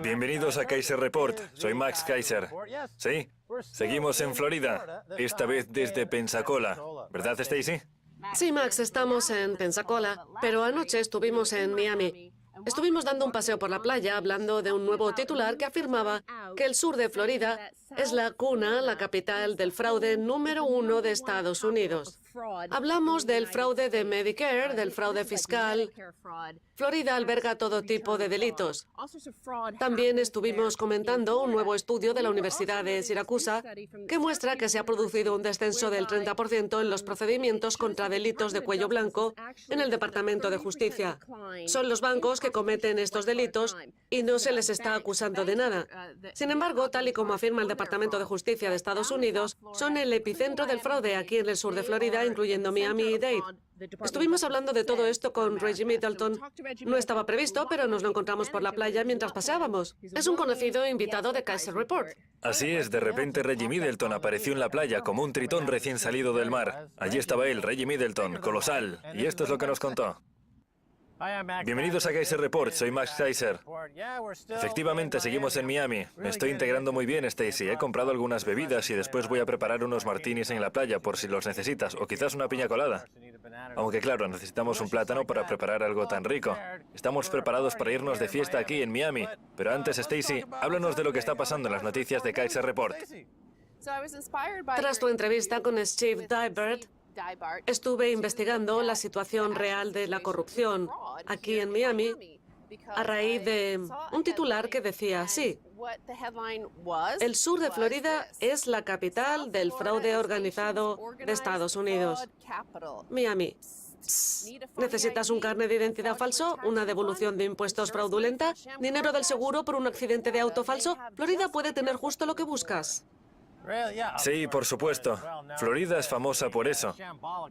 Bienvenidos a Kaiser Report. Soy Max Kaiser. ¿Sí? Seguimos en Florida, esta vez desde Pensacola. ¿Verdad, Stacy? Sí, Max, estamos en Pensacola, pero anoche estuvimos en Miami. Estuvimos dando un paseo por la playa hablando de un nuevo titular que afirmaba que el sur de Florida es la cuna, la capital del fraude número 1 de Estados Unidos. Hablamos del fraude de Medicare, del fraude fiscal. Florida alberga todo tipo de delitos. También estuvimos comentando un nuevo estudio de la Universidad de Siracusa que muestra que se ha producido un descenso del 30% en los procedimientos contra delitos de cuello blanco en el Departamento de Justicia. Son los bancos que cometen estos delitos y no se les está acusando de nada. Sin embargo, tal y como afirma el Departamento de Justicia de Estados Unidos, son el epicentro del fraude aquí en el sur de Florida, incluyendo Miami y Dade. Estuvimos hablando de todo esto con Reggie Middleton. No estaba previsto, pero nos lo encontramos por la playa mientras paseábamos. Es un conocido invitado de Kaiser Report. Así es, de repente Reggie Middleton apareció en la playa como un tritón recién salido del mar. Allí estaba él, Reggie Middleton, colosal. Y esto es lo que nos contó. Bienvenidos a Kaiser Report, soy Max Kaiser. Efectivamente, seguimos en Miami. Me estoy integrando muy bien, Stacy. He comprado algunas bebidas y después voy a preparar unos martinis en la playa por si los necesitas, o quizás una piña colada. Aunque claro, necesitamos un plátano para preparar algo tan rico. Estamos preparados para irnos de fiesta aquí en Miami. Pero antes, Stacy, háblanos de lo que está pasando en las noticias de Kaiser Report. Tras tu entrevista con Steve Dybert, estuve investigando la situación real de la corrupción aquí en Miami a raíz de un titular que decía así: el sur de Florida es la capital del fraude organizado de Estados Unidos. Miami. ¿Necesitas un carnet de identidad falso? ¿Una devolución de impuestos fraudulenta? ¿Dinero del seguro por un accidente de auto falso? Florida puede tener justo lo que buscas. Sí, por supuesto. Florida es famosa por eso.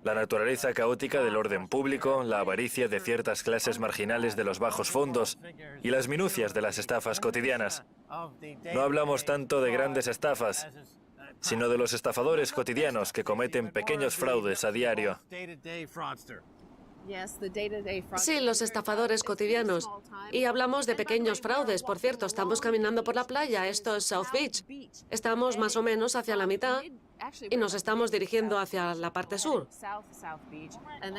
La naturaleza caótica del orden público, la avaricia de ciertas clases marginales de los bajos fondos y las minucias de las estafas cotidianas. No hablamos tanto de grandes estafas, sino de los estafadores cotidianos que cometen pequeños fraudes a diario. Sí, los estafadores cotidianos. Y hablamos de pequeños fraudes. Por cierto, estamos caminando por la playa. Esto es South Beach. Estamos más o menos hacia la mitad y nos estamos dirigiendo hacia la parte sur.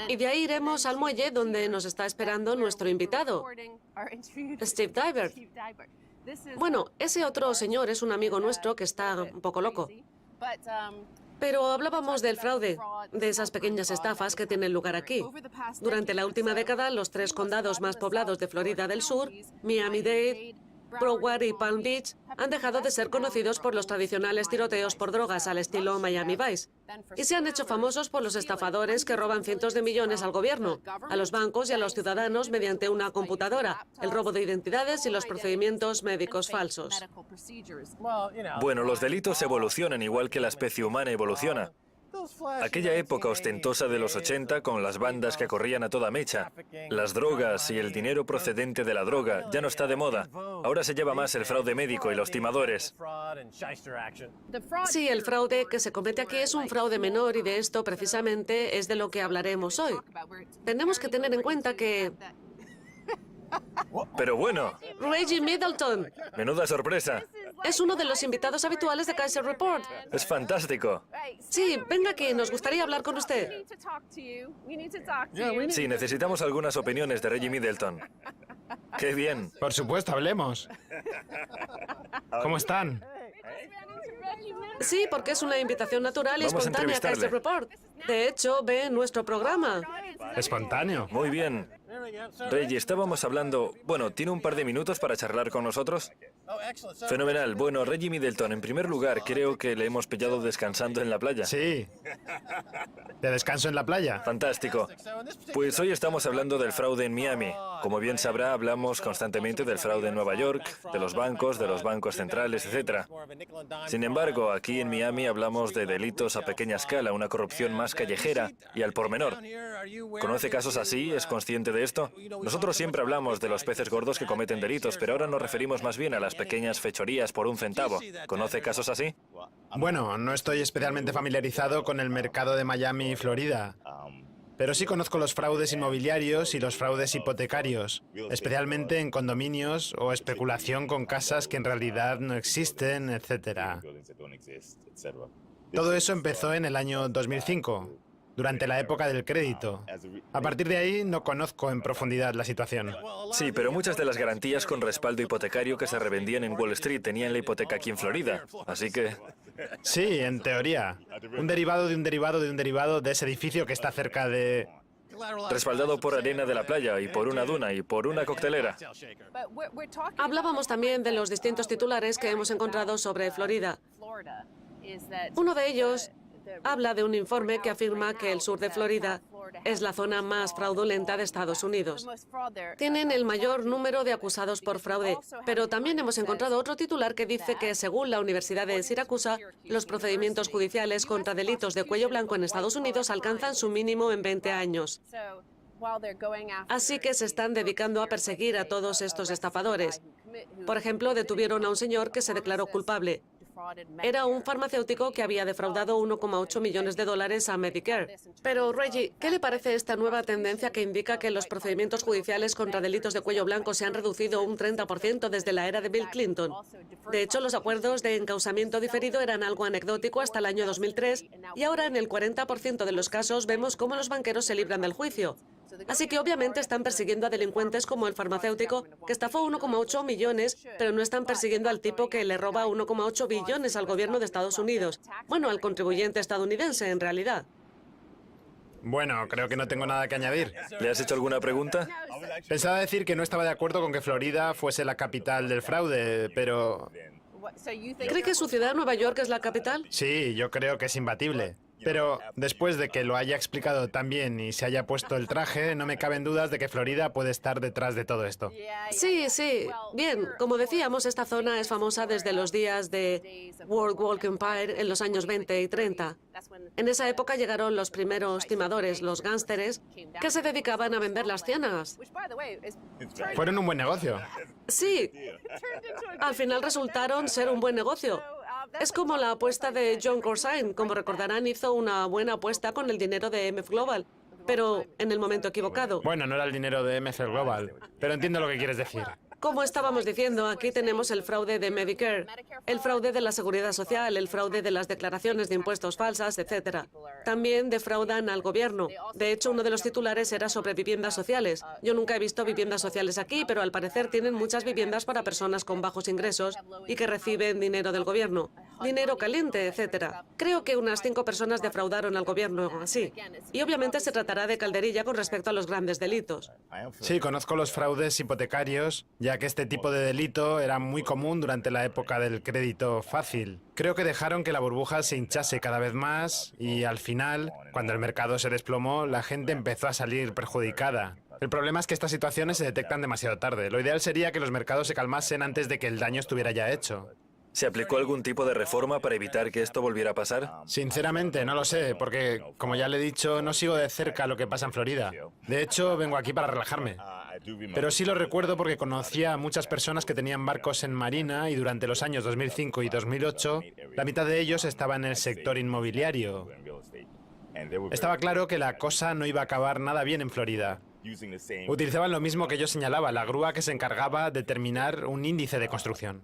Y de ahí iremos al muelle donde nos está esperando nuestro invitado, Steve Dybert. Bueno, ese otro señor es un amigo nuestro que está un poco loco. Pero hablábamos del fraude, de esas pequeñas estafas que tienen lugar aquí. Durante la última década, los 3 condados más poblados de Florida del Sur, Miami-Dade, Broward y Palm Beach, han dejado de ser conocidos por los tradicionales tiroteos por drogas al estilo Miami Vice. Y se han hecho famosos por los estafadores que roban cientos de millones al gobierno, a los bancos y a los ciudadanos mediante una computadora, el robo de identidades y los procedimientos médicos falsos. Bueno, los delitos evolucionan igual que la especie humana evoluciona. Aquella época ostentosa de los 80 con las bandas que corrían a toda mecha, las drogas y el dinero procedente de la droga ya no está de moda. Ahora se lleva más el fraude médico y los timadores. Sí, el fraude que se comete aquí es un fraude menor y de esto precisamente es de lo que hablaremos hoy. Tenemos que tener en cuenta que... Pero bueno, Reggie Middleton menuda sorpresa. es uno de los invitados habituales de Kaiser Report. Es fantástico. Sí, venga aquí, nos gustaría hablar con usted. Sí, necesitamos algunas opiniones de Reggie Middleton. ¡Qué bien! Por supuesto, hablemos. ¿Cómo están? Sí, porque es una invitación natural y Vamos a espontánea a Kaiser entrevistarle. Report. De hecho, ve nuestro programa. Espontáneo. Muy bien. Reggie, estábamos hablando... Bueno, ¿tiene un par de minutos para charlar con nosotros? Fenomenal. Bueno, Reggie Middleton, en primer lugar, creo que le hemos pillado descansando en la playa. Sí. ¿De descanso en la playa? Fantástico. Pues hoy estamos hablando del fraude en Miami. Como bien sabrá, hablamos constantemente del fraude en Nueva York, de los bancos centrales, etc. Sin embargo, aquí en Miami hablamos de delitos a pequeña escala, una corrupción más callejera y al por menor. ¿Conoce casos así? ¿Es consciente de esto? Nosotros siempre hablamos de los peces gordos que cometen delitos, pero ahora nos referimos más bien a las pequeñas fechorías por un centavo. ¿Conoce casos así? Bueno, no estoy especialmente familiarizado con el mercado de Miami y Florida. pero sí conozco los fraudes inmobiliarios y los fraudes hipotecarios, especialmente en condominios o especulación con casas que en realidad no existen, etc. Todo eso empezó en el año 2005, durante la época del crédito. A partir de ahí no conozco en profundidad la situación. Sí, pero muchas de las garantías con respaldo hipotecario que se revendían en Wall Street tenían la hipoteca aquí en Florida, así que... Sí, en teoría. Un derivado de un derivado de un derivado de ese edificio que está cerca de... Respaldado por arena de la playa y por una duna y por una coctelera. Hablábamos también de los distintos titulares que hemos encontrado sobre Florida. Uno de ellos habla de un informe que afirma que el sur de Florida es la zona más fraudulenta de Estados Unidos. Tienen el mayor número de acusados por fraude, pero también hemos encontrado otro titular que dice que, según la Universidad de Siracusa, los procedimientos judiciales contra delitos de cuello blanco en Estados Unidos alcanzan su mínimo en 20 años. Así que se están dedicando a perseguir a todos estos estafadores. Por ejemplo, detuvieron a un señor que se declaró culpable. Era un farmacéutico que había defraudado 1,8 millones de dólares a Medicare. Pero, Reggie, ¿qué le parece esta nueva tendencia que indica que los procedimientos judiciales contra delitos de cuello blanco se han reducido un 30% desde la era de Bill Clinton? De hecho, los acuerdos de encausamiento diferido eran algo anecdótico hasta el año 2003 y ahora en el 40% de los casos vemos cómo los banqueros se libran del juicio. Así que obviamente están persiguiendo a delincuentes como el farmacéutico, que estafó 1,8 millones, pero no están persiguiendo al tipo que le roba 1,8 billones al gobierno de Estados Unidos. Bueno, al contribuyente estadounidense, en realidad. Bueno, creo que no tengo nada que añadir. ¿Le has hecho alguna pregunta? Pensaba decir que no estaba de acuerdo con que Florida fuese la capital del fraude, pero... ¿Cree que su ciudad, Nueva York, es la capital? Sí, yo creo que es imbatible. Pero después de que lo haya explicado tan bien y se haya puesto el traje, no me caben dudas de que Florida puede estar detrás de todo esto. Sí, sí. Bien, como decíamos, esta zona es famosa desde los días de World Walk Empire en los años 20 y 30. En esa época llegaron los primeros timadores, los gánsteres, que se dedicaban a vender las ciénagas. Fueron un buen negocio. Sí, al final resultaron ser un buen negocio. Es como la apuesta de John Corsair. Como recordarán, hizo una buena apuesta con el dinero de MF Global, pero en el momento equivocado. Bueno, no era el dinero de MF Global, pero entiendo lo que quieres decir. Como estábamos diciendo, aquí tenemos el fraude de Medicare, el fraude de la seguridad social, el fraude de las declaraciones de impuestos falsas, etc. También defraudan al gobierno. De hecho, uno de los titulares era sobre viviendas sociales. Yo nunca he visto viviendas sociales aquí, pero al parecer tienen muchas viviendas para personas con bajos ingresos y que reciben dinero del gobierno. Dinero caliente, etc. Creo que unas 5 personas defraudaron al gobierno así. Y obviamente se tratará de calderilla con respecto a los grandes delitos. Sí, conozco los fraudes hipotecarios, ya que este tipo de delito era muy común durante la época del crédito fácil. Creo que dejaron que la burbuja se hinchase cada vez más y al final, cuando el mercado se desplomó, la gente empezó a salir perjudicada. El problema es que estas situaciones se detectan demasiado tarde. Lo ideal sería que los mercados se calmasen antes de que el daño estuviera ya hecho. ¿Se aplicó algún tipo de reforma para evitar que esto volviera a pasar? Sinceramente, no lo sé, porque, como ya le he dicho, no sigo de cerca lo que pasa en Florida. De hecho, vengo aquí para relajarme. Pero sí lo recuerdo porque conocía a muchas personas que tenían barcos en marina y durante los años 2005 y 2008, la mitad de ellos estaba en el sector inmobiliario. Estaba claro que la cosa no iba a acabar nada bien en Florida. Utilizaban lo mismo que yo señalaba, la grúa que se encargaba de determinar un índice de construcción.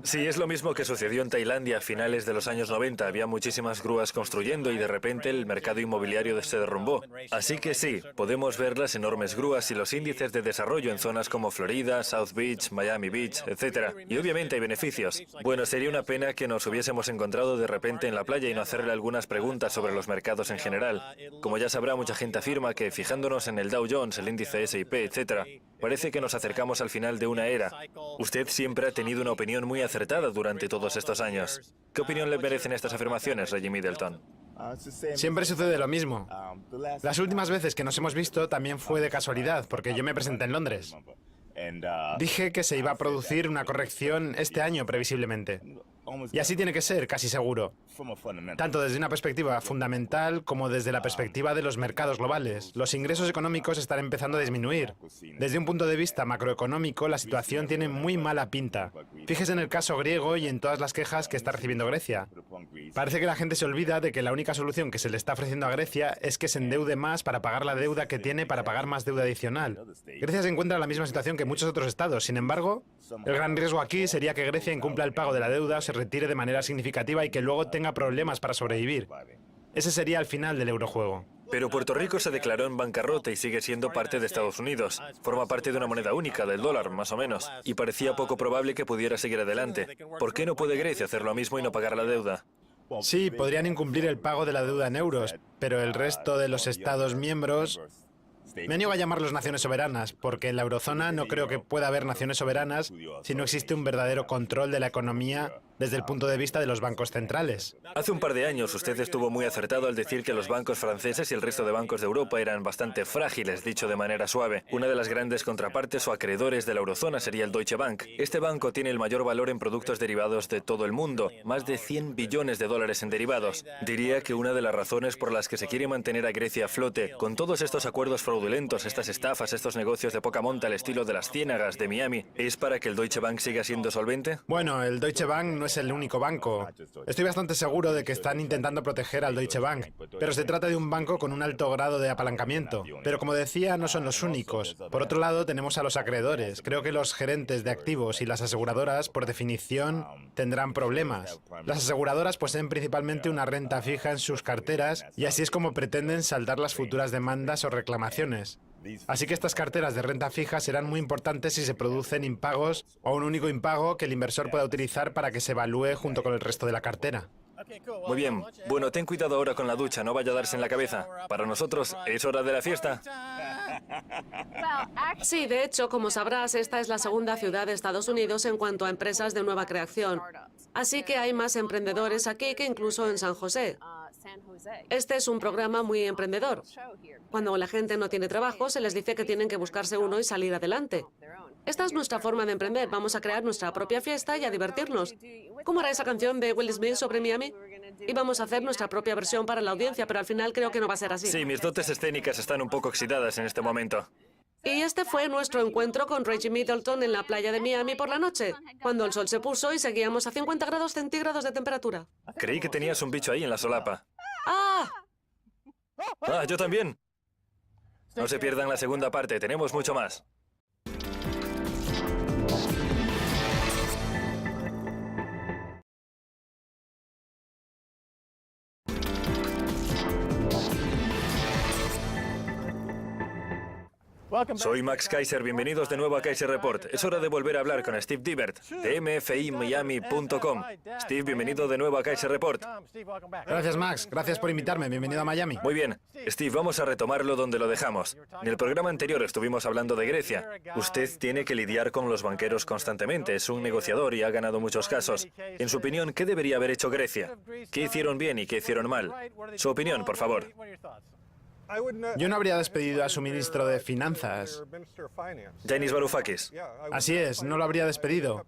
Sí, es lo mismo que sucedió en Tailandia a finales de los años 90. Había muchísimas grúas construyendo y de repente el mercado inmobiliario se derrumbó. Así que sí, podemos ver las enormes grúas y los índices de desarrollo en zonas como Florida, South Beach, Miami Beach, etc. Y obviamente hay beneficios. Bueno, sería una pena que nos hubiésemos encontrado de repente en la playa y no hacerle algunas preguntas sobre los mercados en general. Como ya sabrá, mucha gente afirma que fijándonos en el Dow Jones, el índice S&P, etc., parece que nos acercamos al final de una era. Usted siempre ha tenido una opinión muy acertada durante todos estos años. ¿Qué opinión le merecen estas afirmaciones, Reggie Middleton? Siempre sucede lo mismo. Las últimas veces que nos hemos visto también fue de casualidad, porque yo me presenté en Londres. Dije que se iba a producir una corrección este año, previsiblemente. Y así tiene que ser, casi seguro. Tanto desde una perspectiva fundamental como desde la perspectiva de los mercados globales. Los ingresos económicos están empezando a disminuir. Desde un punto de vista macroeconómico, la situación tiene muy mala pinta. Fíjese en el caso griego y en todas las quejas que está recibiendo Grecia. Parece que la gente se olvida de que la única solución que se le está ofreciendo a Grecia es que se endeude más para pagar la deuda que tiene para pagar más deuda adicional. Grecia se encuentra en la misma situación que muchos otros estados. Sin embargo, el gran riesgo aquí sería que Grecia incumpla el pago de la deuda o se retire de manera significativa y que luego tenga problemas para sobrevivir. Ese sería el final del eurojuego. Pero Puerto Rico se declaró en bancarrota y sigue siendo parte de Estados Unidos. Forma parte de una moneda única, del dólar, más o menos. Y parecía poco probable que pudiera seguir adelante. ¿Por qué no puede Grecia hacer lo mismo y no pagar la deuda? Sí, podrían incumplir el pago de la deuda en euros, pero el resto de los estados miembros... Me niego a llamarlos naciones soberanas, porque en la eurozona no creo que pueda haber naciones soberanas si no existe un verdadero control de la economía desde el punto de vista de los bancos centrales. Hace un par de años usted estuvo muy acertado al decir que los bancos franceses y el resto de bancos de Europa eran bastante frágiles, dicho de manera suave. Una de las grandes contrapartes o acreedores de la eurozona sería el Deutsche Bank. Este banco tiene el mayor valor en productos derivados de todo el mundo, más de 100 billones de dólares en derivados. Diría que una de las razones por las que se quiere mantener a Grecia a flote, con todos estos acuerdos fraudulentos, estas estafas, estos negocios de poca monta al estilo de las ciénagas de Miami, ¿es para que el Deutsche Bank siga siendo solvente? Bueno, el Deutsche Bank no es el único banco. Estoy bastante seguro de que están intentando proteger al Deutsche Bank, pero se trata de un banco con un alto grado de apalancamiento. Pero como decía, no son los únicos. Por otro lado, tenemos a los acreedores. Creo que los gerentes de activos y las aseguradoras, por definición, tendrán problemas. Las aseguradoras poseen principalmente una renta fija en sus carteras y así es como pretenden saldar las futuras demandas o reclamaciones. Así que estas carteras de renta fija serán muy importantes si se producen impagos o un único impago que el inversor pueda utilizar para que se evalúe junto con el resto de la cartera. Muy bien. Bueno, ten cuidado ahora con la ducha, no vaya a darse en la cabeza. Para nosotros, es hora de la fiesta. Sí, de hecho, como sabrás, esta es la segunda ciudad de Estados Unidos en cuanto a empresas de nueva creación. Así que hay más emprendedores aquí que incluso en San José. Este es un programa muy emprendedor. Cuando la gente no tiene trabajo, se les dice que tienen que buscarse uno y salir adelante. Esta es nuestra forma de emprender. Vamos a crear nuestra propia fiesta y a divertirnos. ¿Cómo era esa canción de Will Smith sobre Miami? Íbamos a hacer nuestra propia versión para la audiencia, pero al final creo que no va a ser así. Sí, mis dotes escénicas están un poco oxidadas en este momento. Y este fue nuestro encuentro con Reggie Middleton en la playa de Miami por la noche, cuando el sol se puso y seguíamos a 50 grados centígrados de temperatura. Creí que tenías un bicho ahí en la solapa. ¡Ah! Ah, yo también. No se pierdan la segunda parte, tenemos mucho más. Soy Max Kaiser, bienvenidos de nuevo a Kaiser Report. Es hora de volver a hablar con Steve Dibert, de mfimiami.com. Steve, bienvenido de nuevo a Kaiser Report. Gracias, Max. Gracias por invitarme. Bienvenido a Miami. Muy bien. Steve, vamos a retomarlo donde lo dejamos. En el programa anterior estuvimos hablando de Grecia. Usted tiene que lidiar con los banqueros constantemente. Es un negociador y ha ganado muchos casos. En su opinión, ¿qué debería haber hecho Grecia? ¿Qué hicieron bien y qué hicieron mal? Su opinión, por favor. Yo no habría despedido a su ministro de Finanzas. Yanis Varoufakis. Así es, no lo habría despedido.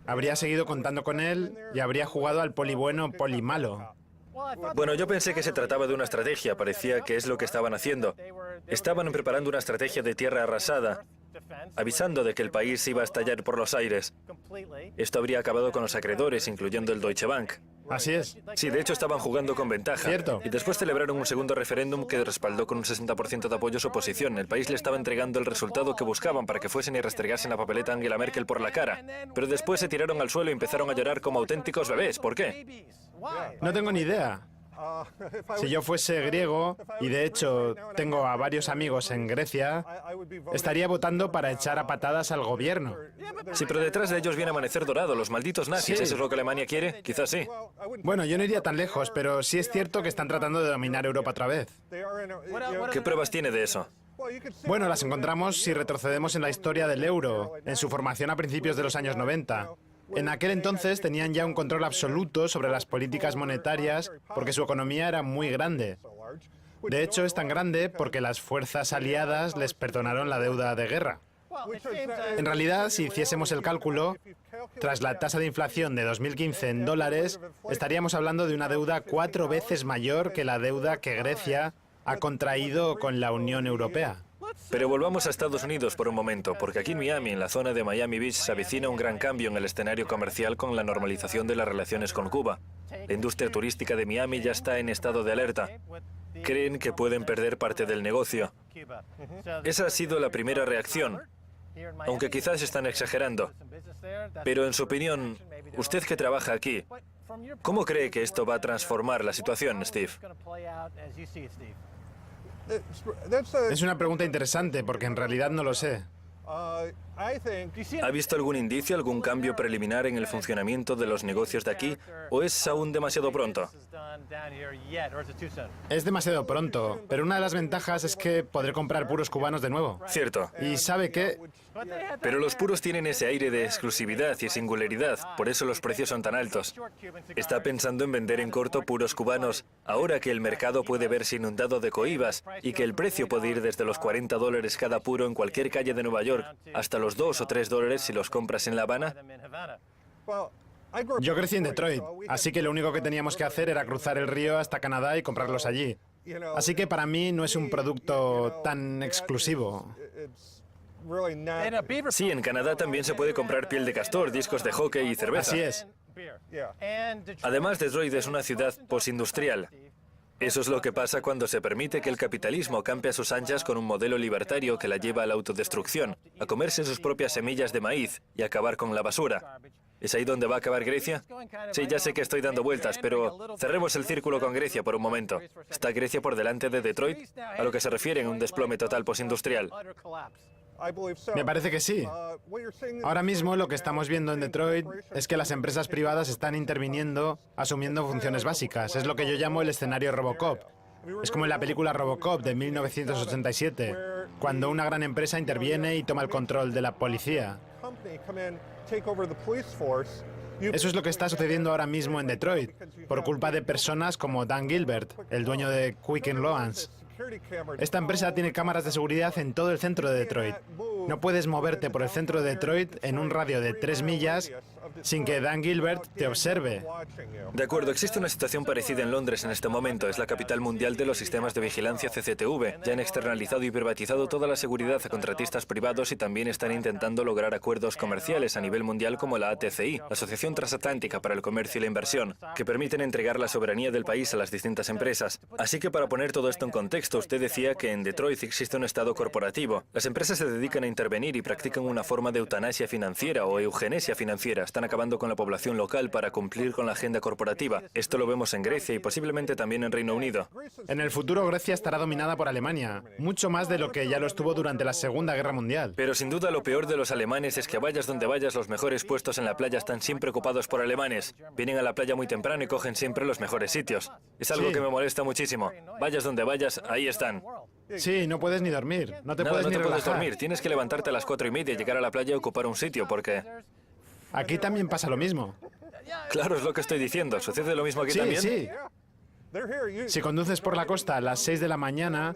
Habría seguido contando con él y habría jugado al poli bueno, poli malo. Bueno, yo pensé que se trataba de una estrategia. Parecía que es lo que estaban haciendo. Estaban preparando una estrategia de tierra arrasada, avisando de que el país iba a estallar por los aires. Esto habría acabado con los acreedores, incluyendo el Deutsche Bank. Así es. Sí, de hecho estaban jugando con ventaja. Cierto. Y después celebraron un segundo referéndum que respaldó con un 60% de apoyo su oposición. El país le estaba entregando el resultado que buscaban para que fuesen y restregasen la papeleta a Angela Merkel por la cara. Pero después se tiraron al suelo y empezaron a llorar como auténticos bebés. ¿Por qué? No tengo ni idea. Si yo fuese griego, y de hecho tengo a varios amigos en Grecia, estaría votando para echar a patadas al gobierno. Sí, pero detrás de ellos viene Amanecer Dorado, los malditos nazis. Sí. ¿Eso es lo que Alemania quiere? Quizás sí. Bueno, yo no iría tan lejos, pero sí es cierto que están tratando de dominar Europa otra vez. ¿Qué pruebas tiene de eso? Bueno, las encontramos si retrocedemos en la historia del euro, en su formación a principios de los años 90. En aquel entonces tenían ya un control absoluto sobre las políticas monetarias porque su economía era muy grande. De hecho, es tan grande porque las fuerzas aliadas les perdonaron la deuda de guerra. En realidad, si hiciésemos el cálculo, tras la tasa de inflación de 2015 en dólares, estaríamos hablando de una deuda 4 veces mayor que la deuda que Grecia ha contraído con la Unión Europea. Pero volvamos a Estados Unidos por un momento, porque aquí en Miami, en la zona de Miami Beach, se avecina un gran cambio en el escenario comercial con la normalización de las relaciones con Cuba. La industria turística de Miami ya está en estado de alerta. Creen que pueden perder parte del negocio. Esa ha sido la primera reacción, aunque quizás están exagerando. Pero en su opinión, usted que trabaja aquí, ¿cómo cree que esto va a transformar la situación, Steve? Es una pregunta interesante porque en realidad no lo sé. ¿Ha visto algún indicio, algún cambio preliminar en el funcionamiento de los negocios de aquí? ¿O es aún demasiado pronto? Es demasiado pronto, pero una de las ventajas es que podré comprar puros cubanos de nuevo. Cierto. Y ¿sabe qué? Pero los puros tienen ese aire de exclusividad y singularidad, por eso los precios son tan altos. ¿Está pensando en vender en corto puros cubanos ahora que el mercado puede verse inundado de cohibas y que el precio puede ir desde los $40 cada puro en cualquier calle de Nueva York hasta los $2 o $3 si los compras en La Habana? Yo crecí en Detroit, así que lo único que teníamos que hacer era cruzar el río hasta Canadá y comprarlos allí. Así que para mí no es un producto tan exclusivo. Sí, en Canadá también se puede comprar piel de castor, discos de hockey y cerveza. Así es. Además, Detroit es una ciudad postindustrial. Eso es lo que pasa cuando se permite que el capitalismo campe a sus anchas con un modelo libertario que la lleva a la autodestrucción, a comerse sus propias semillas de maíz y a acabar con la basura. ¿Es ahí donde va a acabar Grecia? Sí, ya sé que estoy dando vueltas, pero cerremos el círculo con Grecia por un momento. ¿Está Grecia por delante de Detroit? A lo que se refiere en un desplome total postindustrial. Me parece que sí. Ahora mismo lo que estamos viendo en Detroit es que las empresas privadas están interviniendo, asumiendo funciones básicas. Es lo que yo llamo el escenario Robocop. Es como en la película Robocop de 1987, cuando una gran empresa interviene y toma el control de la policía. Eso es lo que está sucediendo ahora mismo en Detroit, por culpa de personas como Dan Gilbert, el dueño de Quicken Loans. Esta empresa tiene cámaras de seguridad en todo el centro de Detroit. No puedes moverte por el centro de Detroit en un radio de 3 millas sin que Dan Gilbert te observe. De acuerdo, existe una situación parecida en Londres en este momento. Es la capital mundial de los sistemas de vigilancia CCTV. Ya han externalizado y privatizado toda la seguridad a contratistas privados y también están intentando lograr acuerdos comerciales a nivel mundial como la ATCI, la Asociación Transatlántica para el Comercio y la Inversión, que permiten entregar la soberanía del país a las distintas empresas. Así que para poner todo esto en contexto, usted decía que en Detroit existe un estado corporativo. Las empresas se dedican a intervenir y practican una forma de eutanasia financiera o eugenesia financiera. Están acabando con la población local para cumplir con la agenda corporativa. Esto lo vemos en Grecia y posiblemente también en Reino Unido. En el futuro Grecia estará dominada por Alemania, mucho más de lo que ya lo estuvo durante la Segunda Guerra Mundial. Pero sin duda lo peor de los alemanes es que vayas donde vayas, los mejores puestos en la playa están siempre ocupados por alemanes. Vienen a la playa muy temprano y cogen siempre los mejores sitios. Es algo Sí. que me molesta muchísimo. Vayas donde vayas, ahí están. Sí, no puedes ni dormir, no te Nada, puedes no ni te puedes relajar. dormir. Tienes que levantarte a las 4:30 y llegar a la playa y ocupar un sitio, porque... Aquí también pasa lo mismo. Claro, es lo que estoy diciendo. ¿Sucede lo mismo aquí Sí, también? sí. Si conduces por la costa a las 6 de la mañana,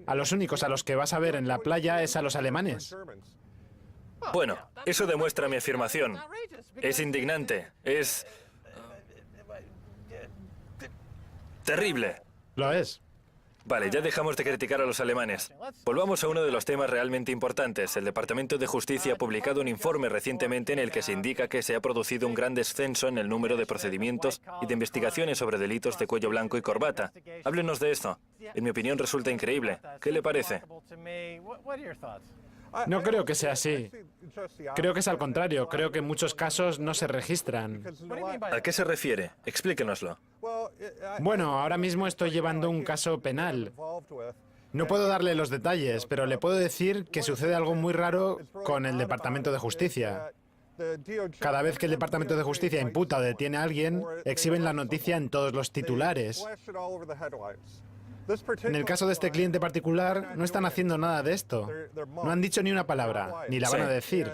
a los únicos a los que vas a ver en la playa es a los alemanes. Bueno, eso demuestra mi afirmación. Es indignante. Es... terrible. Lo es. Vale, ya dejamos de criticar a los alemanes. Volvamos a uno de los temas realmente importantes. El Departamento de Justicia ha publicado un informe recientemente en el que se indica que se ha producido un gran descenso en el número de procedimientos y de investigaciones sobre delitos de cuello blanco y corbata. Háblenos de esto. En mi opinión resulta increíble. ¿Qué le parece? No creo que sea así. Creo que es al contrario. Creo que en muchos casos no se registran. ¿A qué se refiere? Explíquenoslo. Bueno, ahora mismo estoy llevando un caso penal. No puedo darle los detalles, pero le puedo decir que sucede algo muy raro con el Departamento de Justicia. Cada vez que el Departamento de Justicia imputa o detiene a alguien, exhiben la noticia en todos los titulares. En el caso de este cliente particular, no están haciendo nada de esto. No han dicho ni una palabra, ni la van a decir.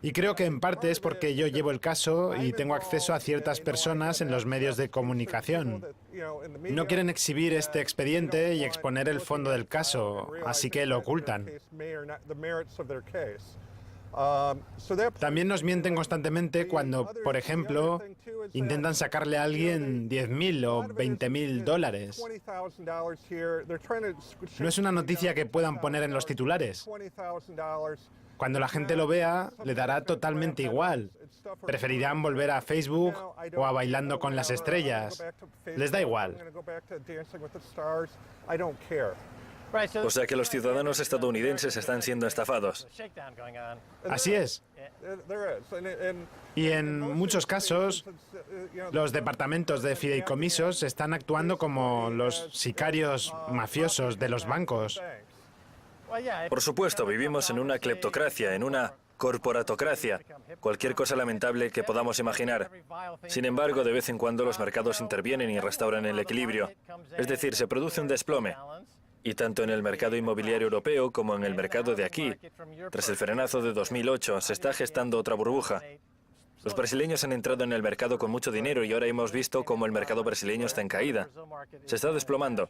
Y creo que en parte es porque yo llevo el caso y tengo acceso a ciertas personas en los medios de comunicación. No quieren exhibir este expediente y exponer el fondo del caso, así que lo ocultan. También nos mienten constantemente cuando, por ejemplo, intentan sacarle a alguien 10.000 o 20.000 dólares. No es una noticia que puedan poner en los titulares. Cuando la gente lo vea, le dará totalmente igual. Preferirán volver a Facebook o a Bailando con las Estrellas. Les da igual. O sea que los ciudadanos estadounidenses están siendo estafados. Así es. Y en muchos casos, los departamentos de fideicomisos están actuando como los sicarios mafiosos de los bancos. Por supuesto, vivimos en una cleptocracia, en una corporatocracia, cualquier cosa lamentable que podamos imaginar. Sin embargo, de vez en cuando los mercados intervienen y restauran el equilibrio. Es decir, se produce un desplome. Y tanto en el mercado inmobiliario europeo como en el mercado de aquí, tras el frenazo de 2008, se está gestando otra burbuja. Los brasileños han entrado en el mercado con mucho dinero y ahora hemos visto cómo el mercado brasileño está en caída. Se está desplomando.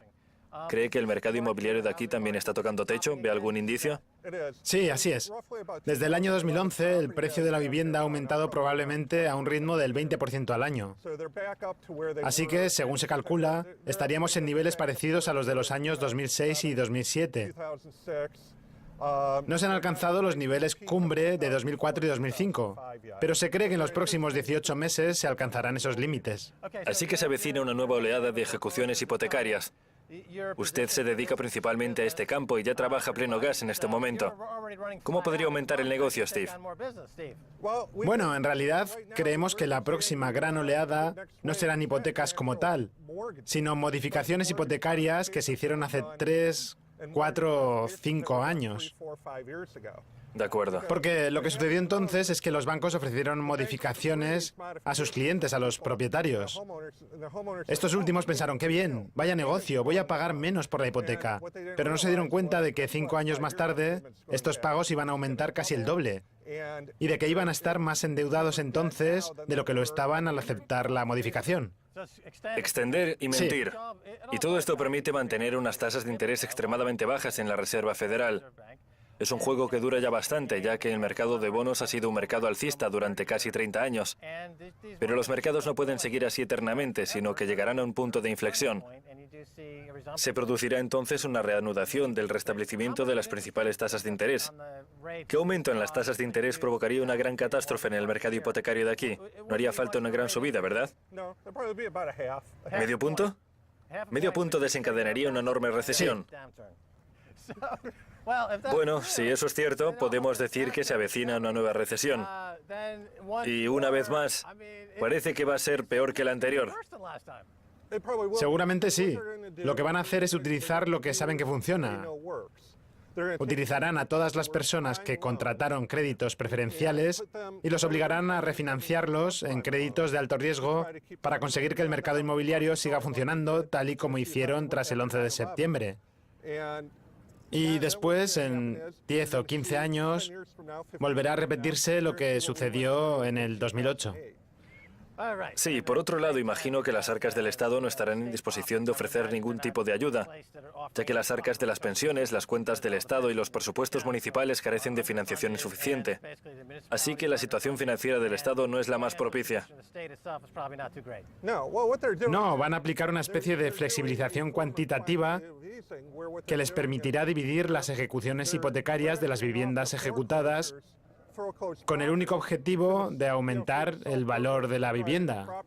¿Cree que el mercado inmobiliario de aquí también está tocando techo? ¿Ve algún indicio? Sí, así es. Desde el año 2011, el precio de la vivienda ha aumentado probablemente a un ritmo del 20% al año. Así que, según se calcula, estaríamos en niveles parecidos a los de los años 2006 y 2007. No se han alcanzado los niveles cumbre de 2004 y 2005, pero se cree que en los próximos 18 meses se alcanzarán esos límites. Así que se avecina una nueva oleada de ejecuciones hipotecarias. Usted se dedica principalmente a este campo y ya trabaja a pleno gas en este momento. ¿Cómo podría aumentar el negocio, Steve? Bueno, en realidad, creemos que la próxima gran oleada no serán hipotecas como tal, sino modificaciones hipotecarias que se hicieron hace 3, 4 o 5 años. De acuerdo. Porque lo que sucedió entonces es que los bancos ofrecieron modificaciones a sus clientes, a los propietarios. Estos últimos pensaron, qué bien, vaya negocio, voy a pagar menos por la hipoteca. Pero no se dieron cuenta de que 5 años más tarde estos pagos iban a aumentar casi el doble. Y de que iban a estar más endeudados entonces de lo que lo estaban al aceptar la modificación. Extender y mentir. Y todo esto permite mantener unas tasas de interés extremadamente bajas en la Reserva Federal. Es un juego que dura ya bastante, ya que el mercado de bonos ha sido un mercado alcista durante casi 30 años. Pero los mercados no pueden seguir así eternamente, sino que llegarán a un punto de inflexión. Se producirá entonces una reanudación del restablecimiento de las principales tasas de interés. ¿Qué aumento en las tasas de interés provocaría una gran catástrofe en el mercado hipotecario de aquí? No haría falta una gran subida, ¿verdad? ¿Medio punto? Medio punto desencadenaría una enorme recesión. Bueno, si eso es cierto, podemos decir que se avecina una nueva recesión. Y una vez más, parece que va a ser peor que la anterior. Seguramente sí. Lo que van a hacer es utilizar lo que saben que funciona. Utilizarán a todas las personas que contrataron créditos preferenciales y los obligarán a refinanciarlos en créditos de alto riesgo para conseguir que el mercado inmobiliario siga funcionando tal y como hicieron tras el 11 de septiembre. Y después, en 10 o 15 años, volverá a repetirse lo que sucedió en el 2008. Sí, por otro lado, imagino que las arcas del Estado no estarán en disposición de ofrecer ningún tipo de ayuda, ya que las arcas de las pensiones, las cuentas del Estado y los presupuestos municipales carecen de financiación insuficiente. Así que la situación financiera del Estado no es la más propicia. No, van a aplicar una especie de flexibilización cuantitativa que les permitirá dividir las ejecuciones hipotecarias de las viviendas ejecutadas con el único objetivo de aumentar el valor de la vivienda.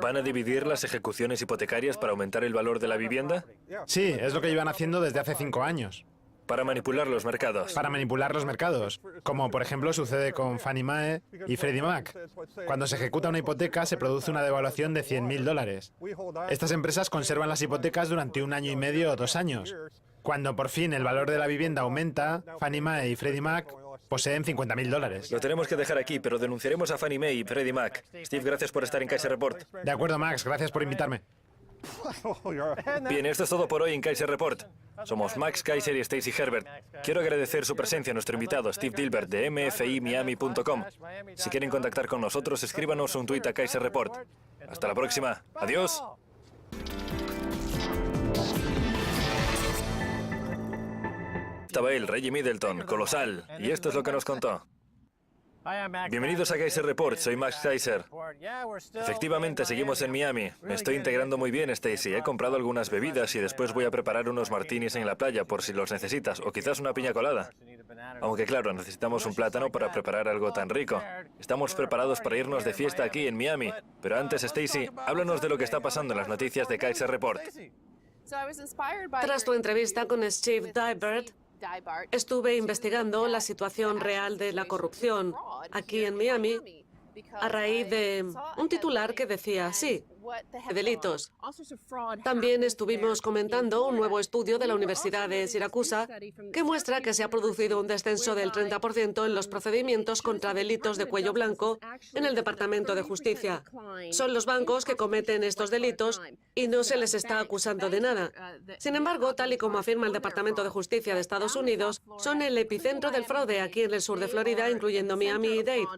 ¿Van a dividir las ejecuciones hipotecarias para aumentar el valor de la vivienda? Sí, es lo que llevan haciendo desde hace 5 años. Para manipular los mercados. Para manipular los mercados, como por ejemplo sucede con Fannie Mae y Freddie Mac. Cuando se ejecuta una hipoteca se produce una devaluación de $100.000. Estas empresas conservan las hipotecas durante 1 año y medio o 2 años. Cuando por fin el valor de la vivienda aumenta, Fannie Mae y Freddie Mac poseen $50.000. Lo tenemos que dejar aquí, pero denunciaremos a Fannie Mae y Freddie Mac. Steve, gracias por estar en Kaiser Report. De acuerdo, Max, gracias por invitarme. Bien, esto es todo por hoy en Kaiser Report. Somos Max Kaiser y Stacy Herbert. Quiero agradecer su presencia a nuestro invitado, Steve Dilbert, de mfimiami.com. Si quieren contactar con nosotros, escríbanos un tuit a Kaiser Report. Hasta la próxima. Adiós. Estaba él, Reggie Middleton, colosal, y esto es lo que nos contó. Bienvenidos a Kaiser Report, soy Max Kaiser. Efectivamente, seguimos en Miami. Me estoy integrando muy bien, Stacy. He comprado algunas bebidas y después voy a preparar unos martinis en la playa por si los necesitas, o quizás una piña colada. Aunque claro, necesitamos un plátano para preparar algo tan rico. Estamos preparados para irnos de fiesta aquí en Miami. Pero antes, Stacy, háblanos de lo que está pasando en las noticias de Kaiser Report. Tras tu entrevista con Steve Dybert, estuve investigando la situación real de la corrupción aquí en Miami a raíz de un titular que decía así: delitos. También estuvimos comentando un nuevo estudio de la Universidad de Siracusa que muestra que se ha producido un descenso del 30% en los procedimientos contra delitos de cuello blanco en el Departamento de Justicia. Son los bancos que cometen estos delitos y no se les está acusando de nada. Sin embargo, tal y como afirma el Departamento de Justicia de Estados Unidos, son el epicentro del fraude aquí en el sur de Florida, incluyendo Miami y Dade.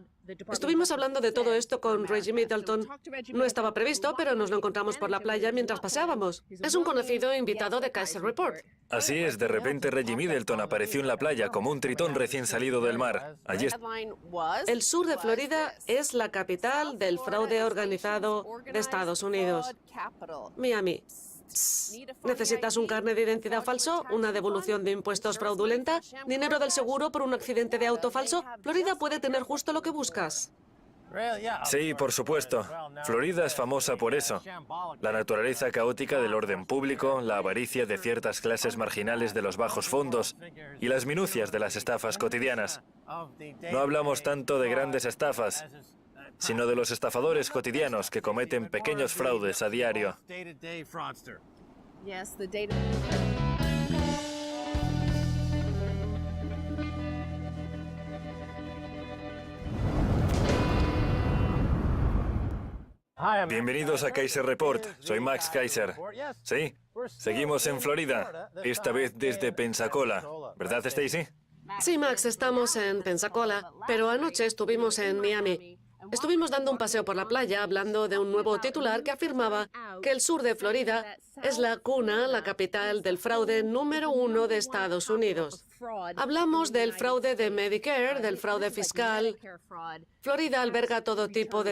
Estuvimos hablando de todo esto con Reggie Middleton. No estaba previsto, pero nos lo encontramos por la playa mientras paseábamos. Es un conocido invitado de Kaiser Report. Así es, de repente Reggie Middleton apareció en la playa como un tritón recién salido del mar. Allí El sur de Florida es la capital del fraude organizado de Estados Unidos. Miami. ¿Necesitas un carnet de identidad falso? ¿Una devolución de impuestos fraudulenta? ¿Dinero del seguro por un accidente de auto falso? Florida puede tener justo lo que buscas. Sí, por supuesto. Florida es famosa por eso. La naturaleza caótica del orden público, la avaricia de ciertas clases marginales de los bajos fondos y las minucias de las estafas cotidianas. No hablamos tanto de grandes estafas, sino de los estafadores cotidianos que cometen pequeños fraudes a diario. Bienvenidos a Kaiser Report, soy Max Kaiser. Sí, seguimos en Florida, esta vez desde Pensacola. ¿Verdad, Stacy? Sí, Max, estamos en Pensacola, pero anoche estuvimos en Miami. Estuvimos dando un paseo por la playa hablando de un nuevo titular que afirmaba que el sur de Florida es la cuna, la capital del fraude número 1 de Estados Unidos. Hablamos del fraude de Medicare, del fraude fiscal. Florida alberga todo tipo de